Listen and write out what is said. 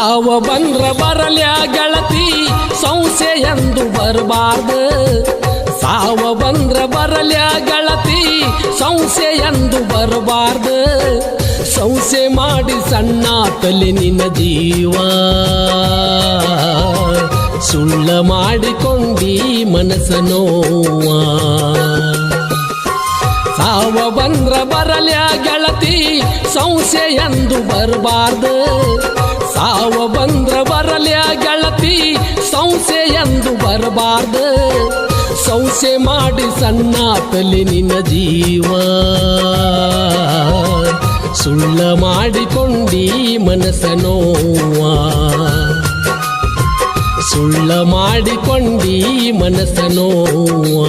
ಸಾವ ಬಂದ್ರ ಬರಲ್ಯ ಗೆಳತಿ ಸಂಶಯ ಎಂದು ಬರಬಾರ್ದು ಸಾವ ಬಂದ್ರ ಬರಲ್ಯ ಗೆಳತಿ ಸಂಶಯ ಎಂದು ಬರಬಾರ್ದು ಸಂಶಯ ಮಾಡಿ ಸಣ್ಣ ತಲೆ ನಿನ್ನ ಜೀವ ಸುಳ್ಳ ಮಾಡಿಕೊಂಡಿ ಮನಸ್ಸ ನೋವ ಸಾವ ಬಂದ್ರ ಬರಲ್ಯ ಗೆಳತಿ ಸಂಶಯ ಎಂದು ಬರಬಾರ್ದು ಸಾವ ಬಂದ್ರ ಬರಲ್ಯ ಗೆಳತಿ ಸಂಶಯ ಎಂದು ಬರಬಾರ್ದು ಸಂಶಯ ಮಾಡಿ ಸಣ್ಣ ತಲೆ ನಿನ್ನ ಜೀವ ಸುಳ್ಳ ಮಾಡಿಕೊಂಡಿ ಮನಸ್ಸ ನೋವ ಸುಳ್ಳ ಮಾಡಿಕೊಂಡಿ ಮನಸ್ಸ ನೋವ